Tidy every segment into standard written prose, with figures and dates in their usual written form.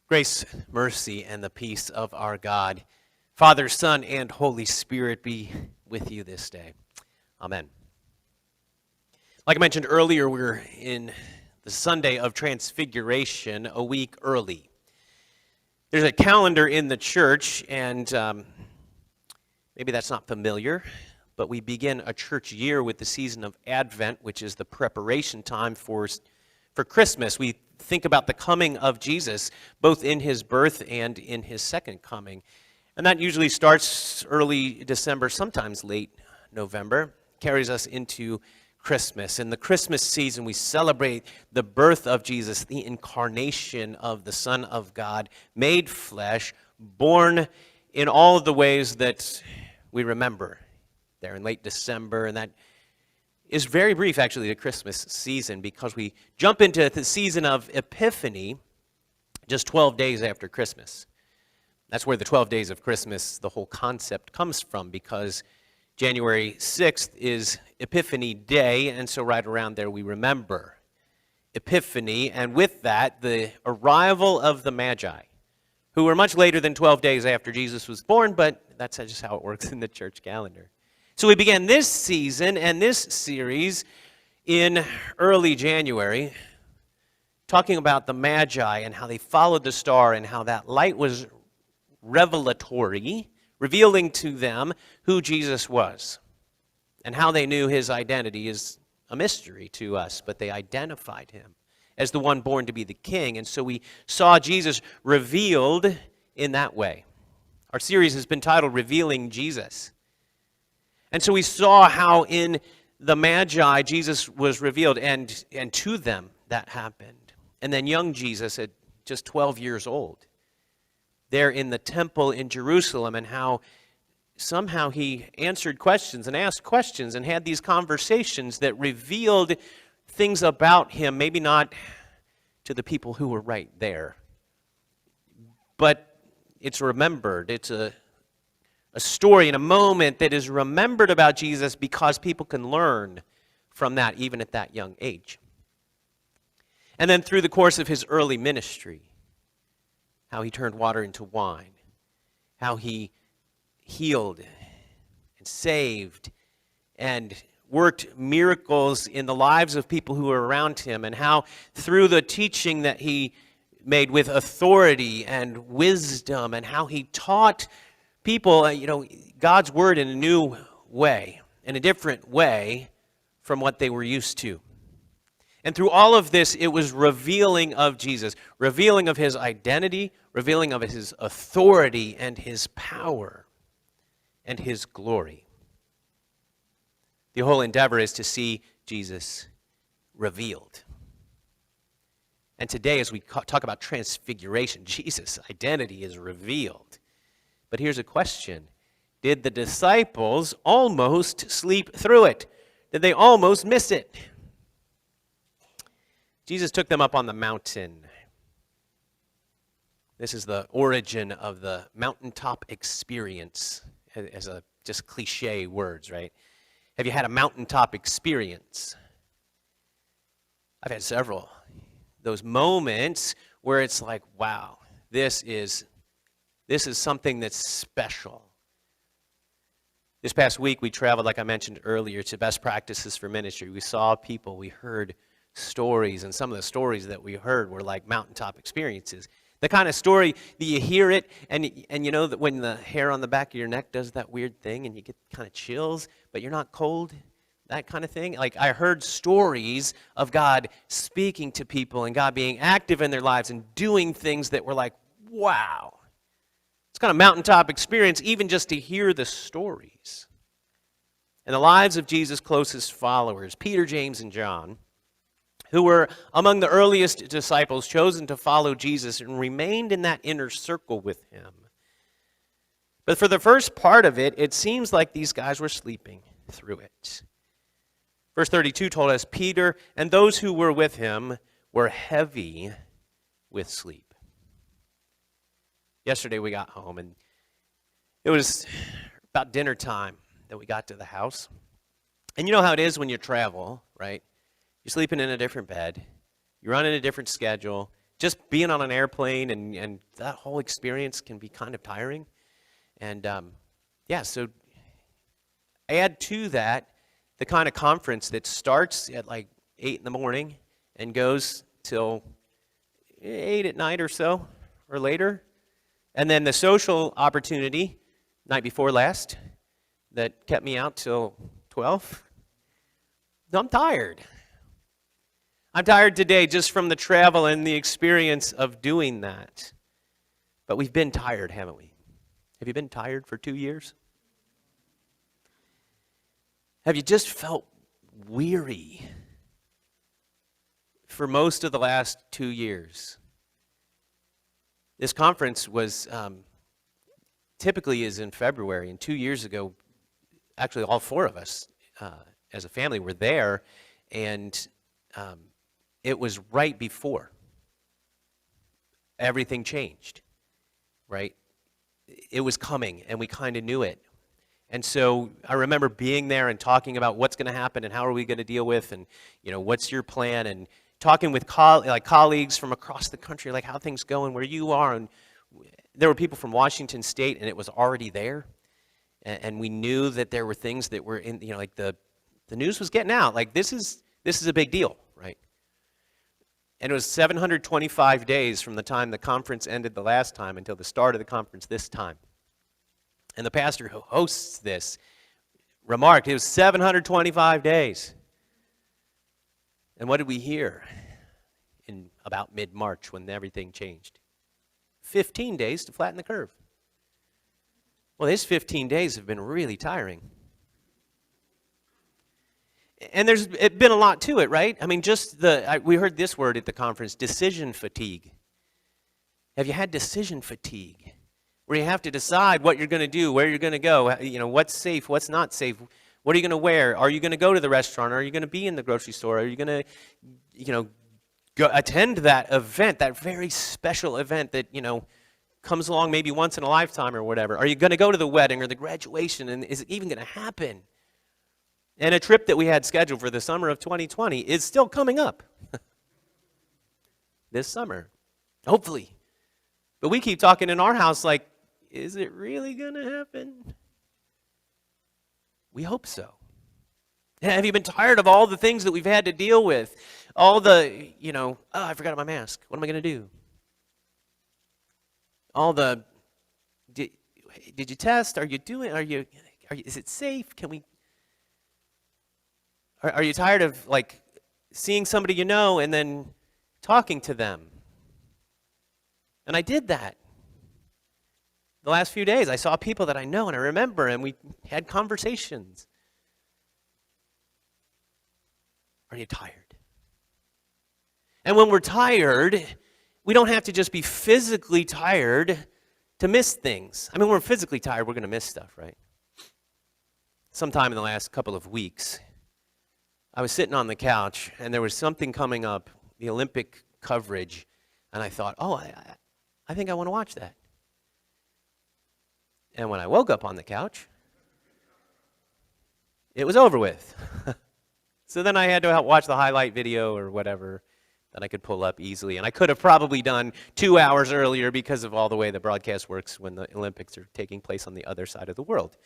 Grace, mercy, and the peace of our God, Father, Son, and Holy Spirit be with you this day. Amen. Like I mentioned earlier, we're in the Sunday of Transfiguration, a week early. There's a calendar in the church, and maybe that's not familiar, but we begin a church year with the season of Advent, which is the preparation time for Christmas. We think about the coming of Jesus, both in his birth and in his second coming. And that usually starts early December, sometimes late November, carries us into Christmas. In the Christmas season, we celebrate the birth of Jesus, the incarnation of the Son of God, made flesh, born in all of the ways that we remember there in late December. And that is very brief, actually, the Christmas season, because we jump into the season of Epiphany just 12 days after Christmas. That's where the 12 days of Christmas, the whole concept comes from, because January 6th is Epiphany Day, and so right around there we remember Epiphany, and with that, the arrival of the Magi, who were much later than 12 days after Jesus was born, but that's just how it works in the church calendar. So we began this season and this series in early January, talking about the Magi and how they followed the star and how that light was revelatory, revealing to them who Jesus was, and how they knew his identity is a mystery to us, but they identified him as the one born to be the king. And so we saw Jesus revealed in that way. Our series has been titled Revealing Jesus. And so we saw how in the Magi, Jesus was revealed, and to them that happened. And then young Jesus at just 12 years old, there in the temple in Jerusalem, and how somehow he answered questions and asked questions and had these conversations that revealed things about him, maybe not to the people who were right there, but it's remembered. It's a story and a moment that is remembered about Jesus because people can learn from that even at that young age. And then through the course of his early ministry, how he turned water into wine, how he healed and saved and worked miracles in the lives of people who were around him, and how through the teaching that he made with authority and wisdom, and how he taught people, God's word in a new way, in a different way from what they were used to. And through all of this, it was revealing of Jesus, revealing of his identity, revealing of his authority and his power and his glory. The whole endeavor is to see Jesus revealed. And today, as we talk about transfiguration, Jesus' identity is revealed. But here's a question. Did the disciples almost sleep through it? Did they almost miss it? Jesus took them up on the mountain. This is the origin of the mountaintop experience, as a just cliche words, right? Have you had a mountaintop experience? I've had several. Those moments where it's like, wow, this is something that's special. This past week, we traveled, like I mentioned earlier, to Best Practices for Ministry. We saw people, we heard stories, and some of the stories that we heard were like mountaintop experiences. The kind of story that you hear it, and you know that when the hair on the back of your neck does that weird thing, and you get kind of chills, but you're not cold, that kind of thing. Like, I heard stories of God speaking to people and God being active in their lives and doing things that were like, wow. It's kind of mountaintop experience, even just to hear the stories. And the lives of Jesus' closest followers, Peter, James, and John, who were among the earliest disciples chosen to follow Jesus and remained in that inner circle with him. But for the first part of it, it seems like these guys were sleeping through it. Verse 32 told us, Peter and those who were with him were heavy with sleep. Yesterday we got home, and it was about dinner time that we got to the house. And you know how it is when you travel, right? You're sleeping in a different bed. You're running a different schedule. just being on an airplane and that whole experience can be kind of tiring. And so add to that the kind of conference that starts at like 8 in the morning and goes till 8 at night or so, or later. And then the social opportunity, night before last, that kept me out till 12. I'm tired. I'm tired today just from the travel and the experience of doing that. But we've been tired, haven't we? Have you been tired for 2 years? Have you just felt weary for most of the last 2 years? This conference was typically is in February, and 2 years ago, actually all four of us as a family were there, and it was right before everything changed, right? It was coming, and we kind of knew it. And so I remember being there and talking about what's going to happen and how are we going to deal with, and what's your plan, and talking with colleagues from across the country, like how things going, where you are. And there were people from Washington State, and it was already there. And we knew that there were things that were in, like the news was getting out. Like this is a big deal, right? And it was 725 days from the time the conference ended the last time until the start of the conference this time. And the pastor who hosts this remarked, it was 725 days. And what did we hear in about mid-March when everything changed? 15 days to flatten the curve. Well, these 15 days have been really tiring. And there's been a lot to it, right? I mean, we heard this word at the conference, decision fatigue. Have you had decision fatigue? Where you have to decide what you're going to do, where you're going to go, what's safe, what's not safe, what are you going to wear? Are you going to go to the restaurant? Are you going to be in the grocery store? Are you going to, go attend that event, that very special event that, comes along maybe once in a lifetime or whatever? Are you going to go to the wedding or the graduation, and is it even going to happen? And a trip that we had scheduled for the summer of 2020 is still coming up this summer, hopefully. But we keep talking in our house like, is it really going to happen? We hope so. Have you been tired of all the things that we've had to deal with? All the, I forgot my mask. What am I going to do? All the, did you test? Are you, is it safe? Are you tired of seeing somebody and then talking to them? And I did that. The last few days, I saw people that I know and I remember, and we had conversations. Are you tired? And when we're tired, we don't have to just be physically tired to miss things. I mean, when we're physically tired, we're going to miss stuff, right? Sometime in the last couple of weeks, I was sitting on the couch, and there was something coming up, the Olympic coverage, and I thought, I think I want to watch that. And when I woke up on the couch, it was over with. So then I had to watch the highlight video or whatever that I could pull up easily. And I could have probably done 2 hours earlier because of all the way the broadcast works when the Olympics are taking place on the other side of the world.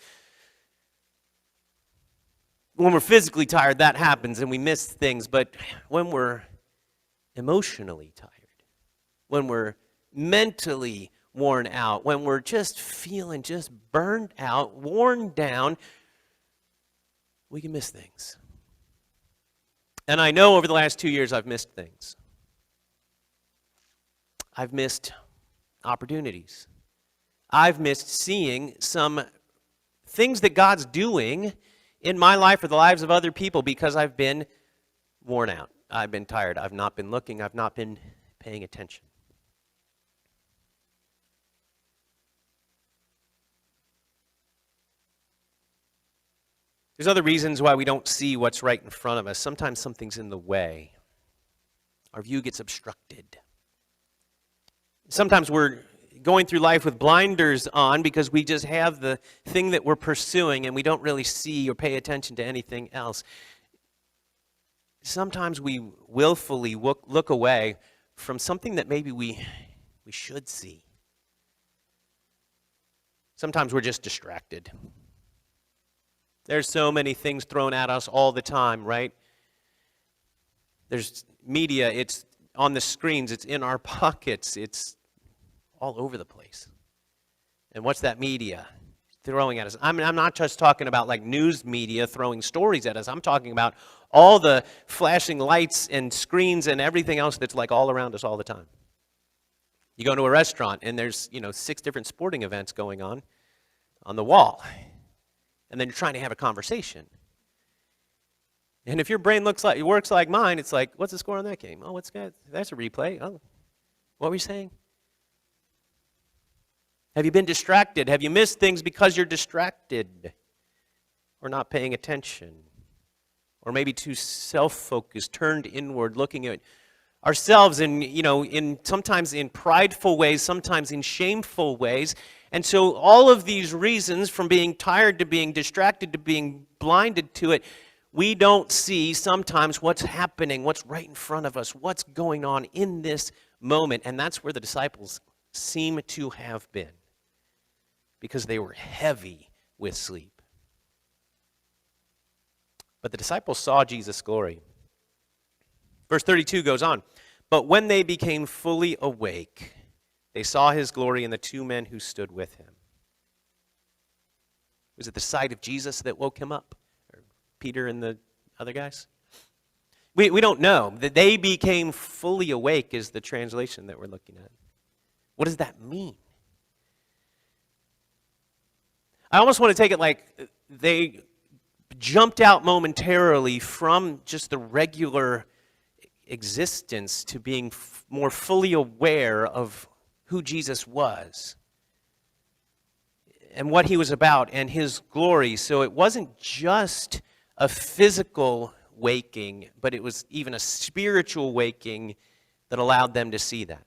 When we're physically tired, that happens and we miss things. But when we're emotionally tired, when we're mentally worn out, when we're just feeling just burned out, worn down, we can miss things. And I know over the last 2 years I've missed things. I've missed opportunities. I've missed seeing some things that God's doing in my life or the lives of other people because I've been worn out. I've been tired. I've not been looking. I've not been paying attention. There's other reasons why we don't see what's right in front of us. Sometimes something's in the way. Our view gets obstructed. Sometimes we're going through life with blinders on because we just have the thing that we're pursuing and we don't really see or pay attention to anything else. Sometimes we willfully look away from something that maybe we should see. Sometimes we're just distracted. There's so many things thrown at us all the time, right? There's media, it's on the screens, it's in our pockets, it's all over the place. And what's that media throwing at us? I'm not just talking about like news media throwing stories at us. I'm talking about all the flashing lights and screens and everything else that's like all around us all the time. You go to a restaurant and there's, 6 different sporting events going on the wall. And then you're trying to have a conversation. And if your brain works like mine, it's like, what's the score on that game? Oh, that's a replay. Oh, what were you saying? Have you been distracted? Have you missed things because you're distracted or not paying attention? Or maybe too self-focused, turned inward, looking at ourselves in sometimes in prideful ways, sometimes in shameful ways. And so all of these reasons, from being tired to being distracted to being blinded to it, we don't see sometimes what's happening, what's right in front of us, what's going on in this moment. And that's where the disciples seem to have been, because they were heavy with sleep. But the disciples saw Jesus' glory. Verse 32 goes on, but when they became fully awake, they saw his glory and the 2 men who stood with him. Was it the sight of Jesus that woke him up? Or Peter and the other guys? We don't know. That they became fully awake is the translation that we're looking at. What does that mean? I almost want to take it like they jumped out momentarily from just the regular existence to being more fully aware of who Jesus was and what he was about and his glory. So it wasn't just a physical waking, but it was even a spiritual waking that allowed them to see that.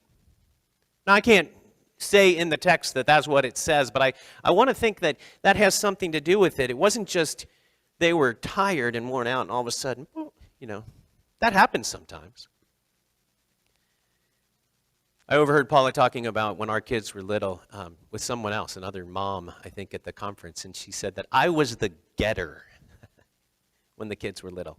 Now, I can't say in the text that that's what it says, but I want to think that that has something to do with it. It wasn't just they were tired and worn out and all of a sudden, that happens sometimes. I overheard Paula talking about when our kids were little with someone else, another mom, I think, at the conference, and she said that I was the getter when the kids were little.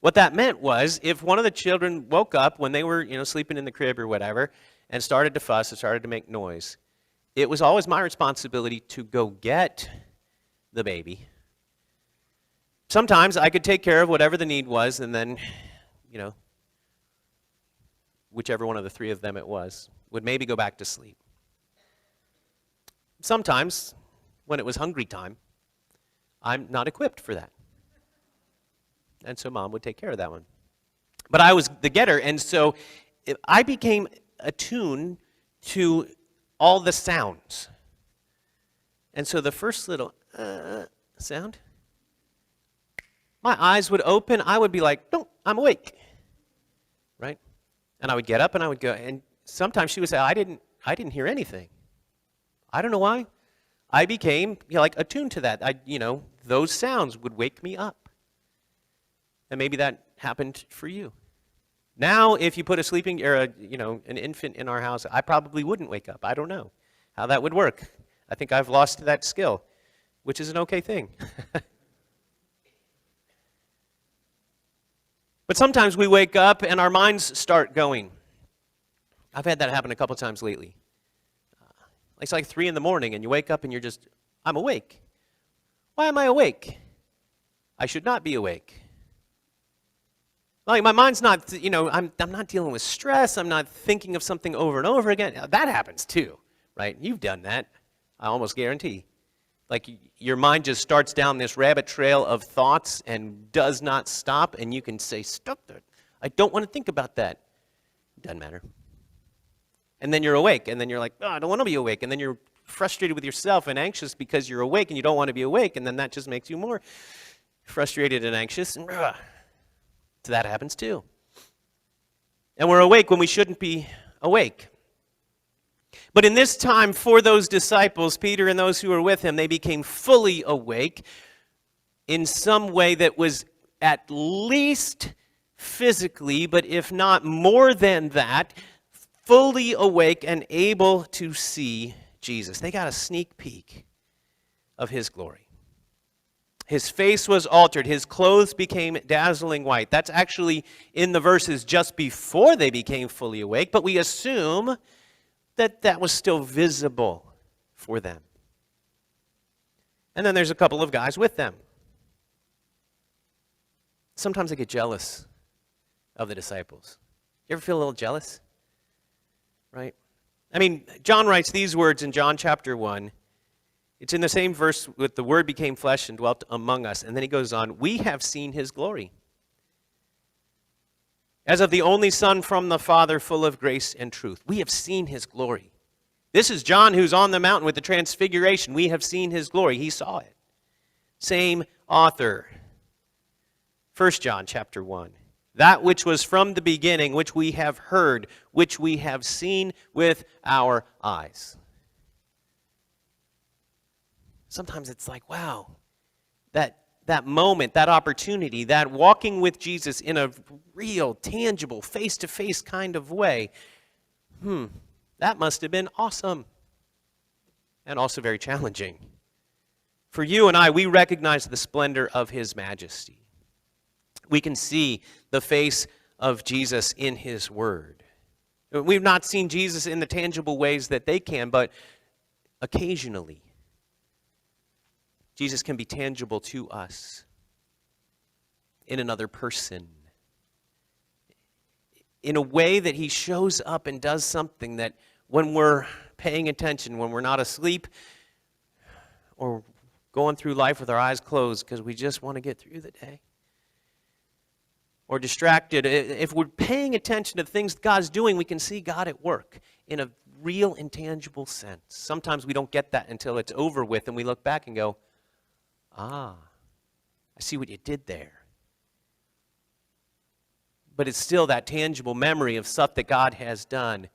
What that meant was if one of the children woke up when they were, sleeping in the crib or whatever and started to fuss and started to make noise, it was always my responsibility to go get the baby. Sometimes I could take care of whatever the need was, and then, whichever one of the 3 of them it was, would maybe go back to sleep. Sometimes, when it was hungry time, I'm not equipped for that. And so Mom would take care of that one. But I was the getter, and so I became attuned to all the sounds. And so the first little sound, my eyes would open. I would be like, no, I'm awake, right? And I would get up and I would go. And sometimes she would say, I didn't hear anything. I don't know why. I became attuned to that. Those sounds would wake me up. And maybe that happened for you. Now, if you put a sleeping or an infant in our house, I probably wouldn't wake up. I don't know how that would work. I think I've lost that skill, which is an okay thing. But sometimes we wake up and our minds start going. I've had that happen a couple times lately. It's like 3 a.m. and you wake up and I'm awake. Why am I awake? I should not be awake. Like my mind's not, I'm not dealing with stress. I'm not thinking of something over and over again. That happens too, right? You've done that, I almost guarantee. Like your mind just starts down this rabbit trail of thoughts and does not stop, and you can say, stop that. I don't want to think about that. Doesn't matter. And then you're awake, and then you're like, oh, I don't want to be awake. And then you're frustrated with yourself and anxious because you're awake and you don't want to be awake, and then that just makes you more frustrated and anxious. And so that happens too. And we're awake when we shouldn't be awake. But in this time, for those disciples, Peter and those who were with him, they became fully awake in some way that was at least physically, but if not more than that, fully awake and able to see Jesus. They got a sneak peek of his glory. His face was altered. His clothes became dazzling white. That's actually in the verses just before they became fully awake, but we assume that that was still visible for them. And then there's a couple of guys with them. Sometimes I get jealous of the disciples. You ever feel a little jealous? Right? I mean, John writes these words in John chapter 1. It's in the same verse with the Word became flesh and dwelt among us. And then he goes on, we have seen his glory. As of the only Son from the Father, full of grace and truth. We have seen his glory. This is John who's on the mountain with the transfiguration. We have seen his glory. He saw it. Same author. 1 John chapter 1. That which was from the beginning, which we have heard, which we have seen with our eyes. Sometimes it's like, wow, that moment, that opportunity, that walking with Jesus in a real, tangible, face-to-face kind of way, that must have been awesome. And also very challenging. For you and I, we recognize the splendor of his majesty. We can see the face of Jesus in his word. We've not seen Jesus in the tangible ways that they can, but occasionally, Jesus can be tangible to us in another person, in a way that he shows up and does something that when we're paying attention, when we're not asleep or going through life with our eyes closed because we just want to get through the day, or distracted, if we're paying attention to the things God's doing, we can see God at work in a real, intangible sense. Sometimes we don't get that until it's over with and we look back and go, I see what you did there. But it's still that tangible memory of stuff that God has done.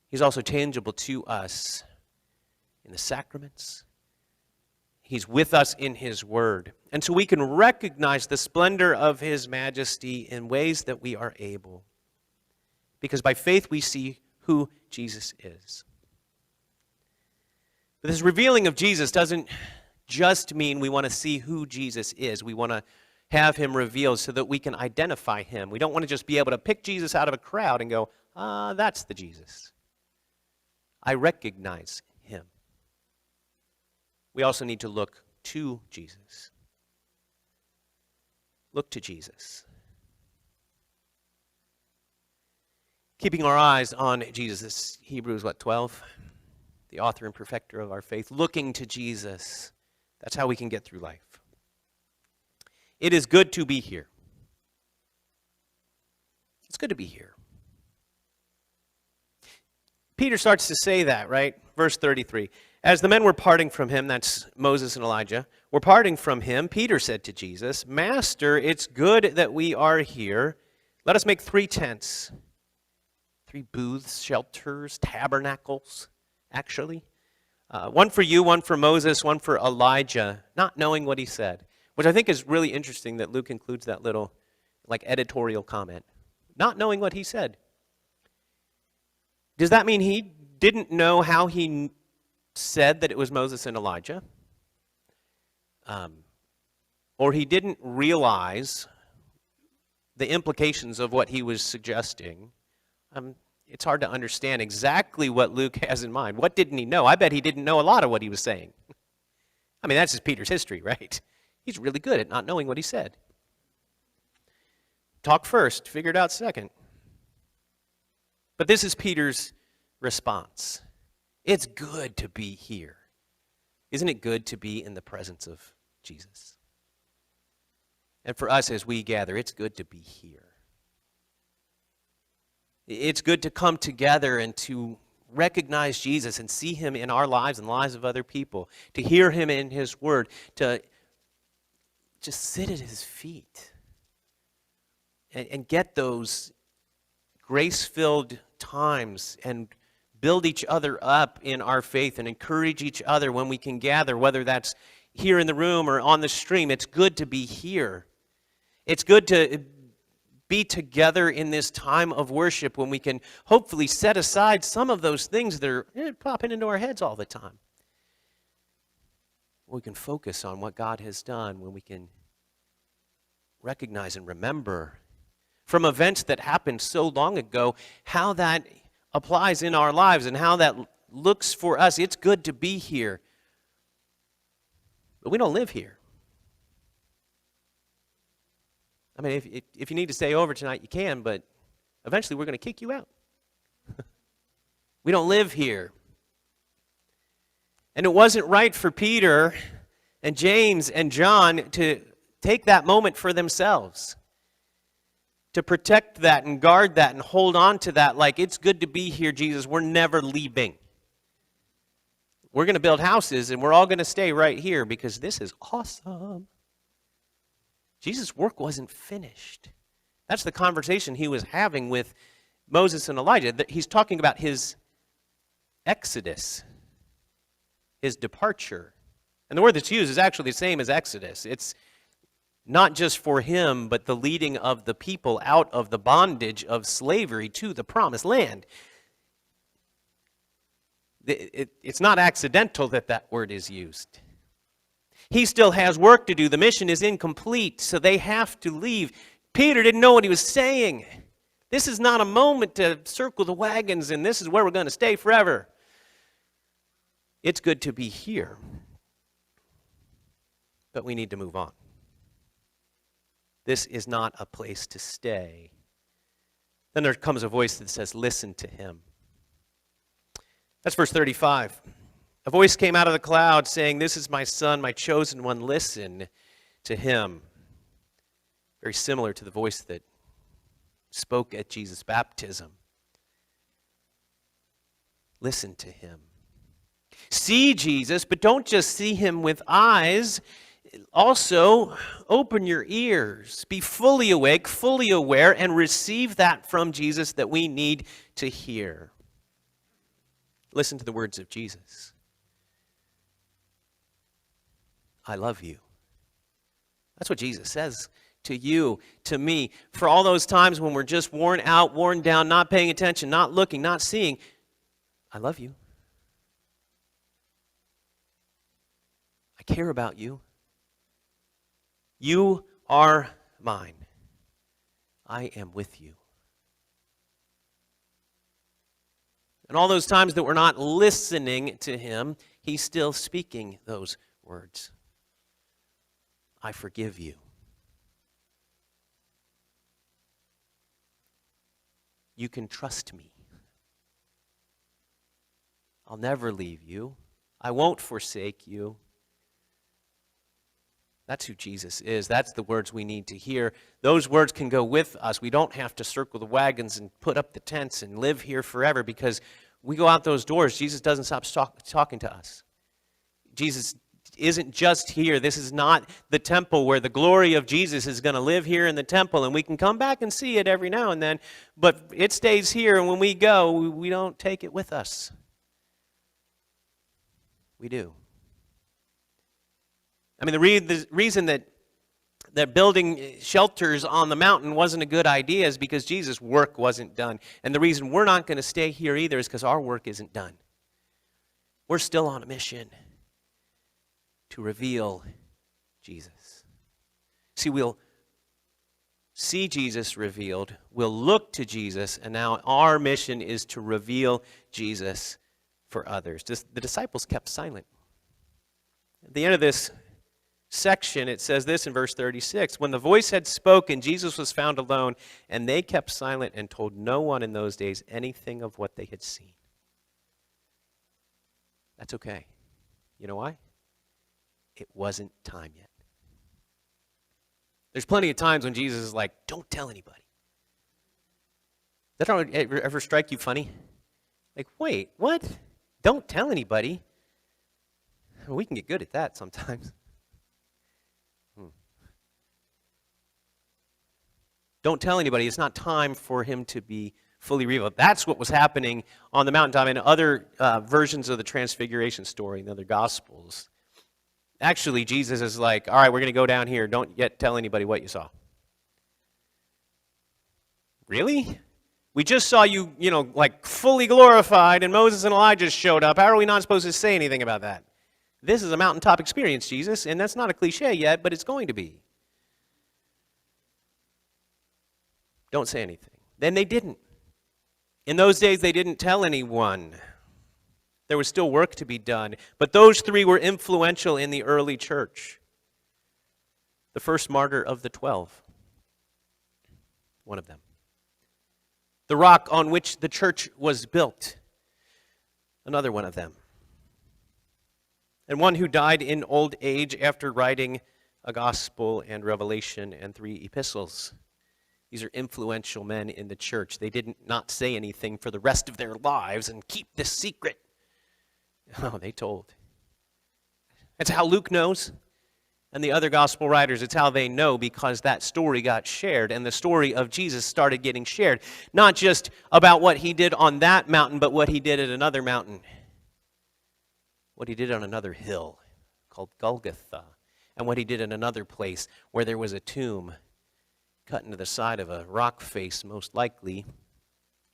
He's also tangible to us in the sacraments. He's with us in his word. And so we can recognize the splendor of his majesty in ways that we are able. Because by faith we see who Jesus is. But this revealing of Jesus doesn't just mean we want to see who Jesus is. We want to have him revealed so that we can identify him. We don't want to just be able to pick Jesus out of a crowd and go, that's the Jesus. I recognize him. We also need to look to Jesus. Look to Jesus. Keeping our eyes on Jesus. This Hebrews 12? The author and perfecter of our faith. Looking to Jesus. That's how we can get through life. It is good to be here. It's good to be here. Peter starts to say that, right? Verse 33. As the men were parting from him, that's Moses and Elijah, were parting from him, Peter said to Jesus, Master, it's good that we are here. Let us make 3 tents. 3 booths, shelters, tabernacles, actually. One for you, one for Moses, one for Elijah, not knowing what he said. Which I think is really interesting that Luke includes that little editorial comment. Not knowing what he said. Does that mean he didn't know how he said that it was Moses and Elijah? Or he didn't realize the implications of what he was suggesting? It's hard to understand exactly what Luke has in mind. What didn't he know? I bet he didn't know a lot of what he was saying. I mean, that's just Peter's history, right? He's really good at not knowing what he said. Talk first, figure it out second. But this is Peter's response. It's good to be here. Isn't it good to be in the presence of Jesus? And for us as we gather, it's good to be here. It's good to come together and to recognize Jesus and see him in our lives and the lives of other people, to hear him in his word, to just sit at his feet and get those grace-filled times and build each other up in our faith and encourage each other when we can gather, whether that's here in the room or on the stream. It's good to be here. It's good to be together in this time of worship when we can hopefully set aside some of those things that are popping into our heads all the time. We can focus on what God has done, when we can recognize and remember from events that happened so long ago how that applies in our lives and how that looks for us. It's good to be here, but we don't live here. I mean, if you need to stay over tonight, you can, but eventually we're going to kick you out. We don't live here. And it wasn't right for Peter and James and John to take that moment for themselves, to protect that and guard that and hold on to that like, it's good to be here, Jesus. We're never leaving. We're going to build houses and we're all going to stay right here because this is awesome. Jesus' work wasn't finished. That's the conversation he was having with Moses and Elijah. He's talking about his exodus, his departure. And the word that's used is actually the same as exodus. It's not just for him, but the leading of the people out of the bondage of slavery to the promised land. It's not accidental that that word is used. He still has work to do. The mission is incomplete, so they have to leave. Peter didn't know what he was saying. This is not a moment to circle the wagons and this is where we're going to stay forever. It's good to be here, but we need to move on. This is not a place to stay. Then there comes a voice that says, listen to him. That's verse 35. A voice came out of the cloud saying, this is my son, my chosen one, listen to him. Very similar to the voice that spoke at Jesus' baptism. Listen to him. See Jesus, but don't just see him with eyes. Also, open your ears. Be fully awake, fully aware, and receive that from Jesus that we need to hear. Listen to the words of Jesus. I love you. That's what Jesus says to you, to me. For all those times when we're just worn out, worn down, not paying attention, not looking, not seeing, I love you. I care about you. You are mine. I am with you. And all those times that we're not listening to him, he's still speaking those words. I forgive you. You can trust me. I'll never leave you. I won't forsake you. That's who Jesus is. That's the words we need to hear. Those words can go with us. We don't have to circle the wagons and put up the tents and live here forever because we go out those doors. Jesus doesn't stop talking to us. Jesus isn't just here. This is not the temple where the glory of Jesus is going to live here in the temple and we can come back and see it every now and then, but it stays here, and when we go, we don't take it with us. We do. I mean, the reason that building shelters on the mountain wasn't a good idea is because Jesus' work wasn't done. And the reason we're not going to stay here either is because our work isn't done. We're still on a mission to reveal Jesus. See, we'll see Jesus revealed, we'll look to Jesus, and now our mission is to reveal Jesus for others. The disciples kept silent. At the end of this section, it says this in verse 36. When the voice had spoken, Jesus was found alone, and they kept silent and told no one in those days anything of what they had seen. That's okay. You know why? It wasn't time yet. There's plenty of times when Jesus is like, don't tell anybody. Does that ever strike you funny? Like, wait, what? Don't tell anybody? Well, we can get good at that sometimes. Don't tell anybody. It's not time for him to be fully revealed. That's what was happening on the mountaintop in other versions of the Transfiguration story in the other Gospels. Actually, Jesus is like, all right, we're going to go down here. Don't yet tell anybody what you saw. Really? We just saw you, like fully glorified, and Moses and Elijah showed up. How are we not supposed to say anything about that? This is a mountaintop experience, Jesus, and that's not a cliche yet, but it's going to be. Don't say anything. Then they didn't. In those days, they didn't tell anyone. There was still work to be done. But those three were influential in the early church. The first martyr of the 12. One of them. The rock on which the church was built. Another one of them. And one who died in old age after writing a gospel and revelation and 3 epistles. These are influential men in the church. They didn't not say anything for the rest of their lives and keep this secret. Oh, they told. That's how Luke knows. And the other gospel writers, it's how they know, because that story got shared, and the story of Jesus started getting shared. Not just about what he did on that mountain, but what he did at another mountain. What he did on another hill called Golgotha. And what he did in another place where there was a tomb cut into the side of a rock face, most likely,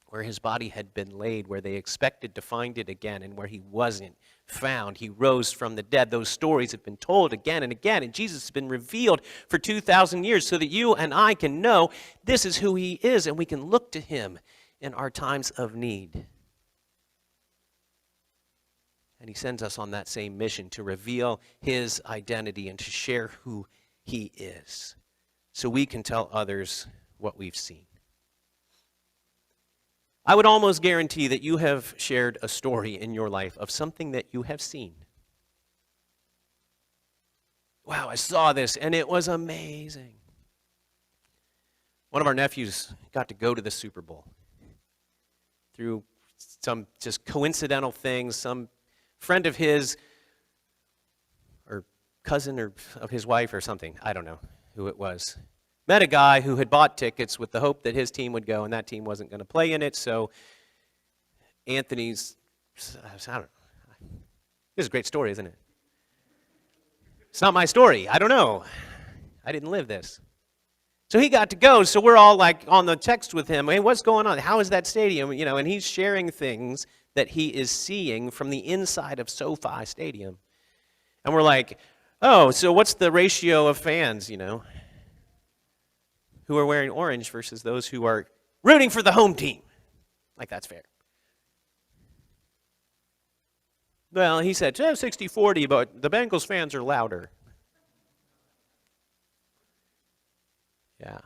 where his body had been laid, where they expected to find it again, and where he wasn't found. He rose from the dead. Those stories have been told again and again, and Jesus has been revealed for 2,000 years so that you and I can know this is who he is, and we can look to him in our times of need. And he sends us on that same mission to reveal his identity and to share who he is, so we can tell others what we've seen. I would almost guarantee that you have shared a story in your life of something that you have seen. Wow, I saw this and it was amazing. One of our nephews got to go to the Super Bowl through some just coincidental things. Some friend of his, or cousin or of his wife or something, I don't know who it was, met a guy who had bought tickets with the hope that his team would go, and that team wasn't going to play in it, so Anthony's, I don't know. This is a great story, isn't it? It's not my story. I don't know. I didn't live this. So he got to go, so we're all like on the text with him. Hey, what's going on? How is that stadium? And he's sharing things that he is seeing from the inside of SoFi Stadium. And we're like, oh, so what's the ratio of fans, who are wearing orange versus those who are rooting for the home team? Like, that's fair. Well, he said, 60-40, but the Bengals fans are louder. Yeah.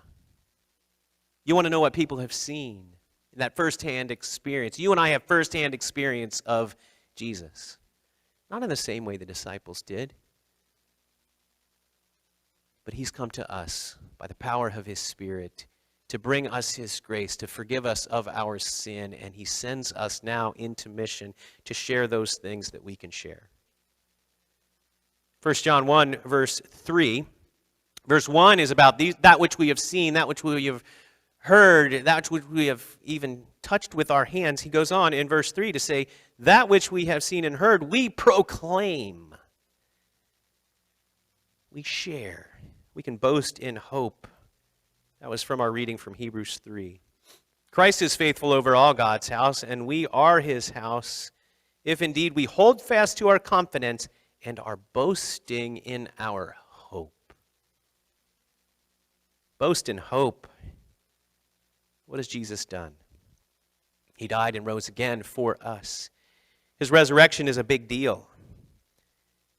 You want to know what people have seen in that firsthand experience. You and I have firsthand experience of Jesus. Not in the same way the disciples did. But he's come to us by the power of his Spirit to bring us his grace, to forgive us of our sin, and he sends us now into mission to share those things that we can share. 1 John 1, verse 3. Verse 1 is about that which we have seen, that which we have heard, that which we have even touched with our hands. He goes on in verse 3 to say, that which we have seen and heard, we proclaim. We share. We can boast in hope. That was from our reading from Hebrews 3. Christ is faithful over all God's house, and we are his house, if indeed we hold fast to our confidence and are boasting in our hope. Boast in hope. What has Jesus done? He died and rose again for us. His resurrection is a big deal.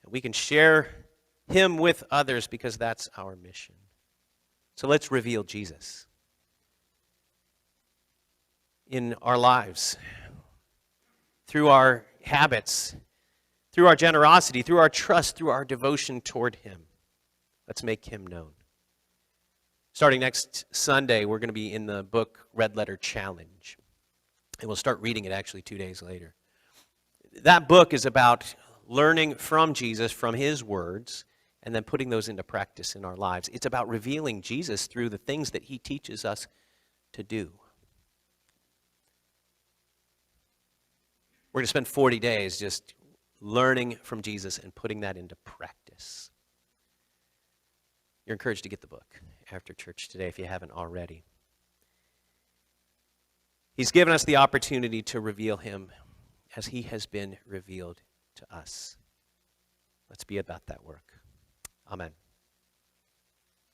And we can share him with others because that's our mission. So let's reveal Jesus in our lives, through our habits, through our generosity, through our trust, through our devotion toward him. Let's make him known. Starting next Sunday, we're going to be in the book Red Letter Challenge. And we'll start reading it actually 2 days later. That book is about learning from Jesus, from his words, and then putting those into practice in our lives. It's about revealing Jesus through the things that he teaches us to do. We're going to spend 40 days just learning from Jesus and putting that into practice. You're encouraged to get the book after church today if you haven't already. He's given us the opportunity to reveal him as he has been revealed to us. Let's be about that work. Amen.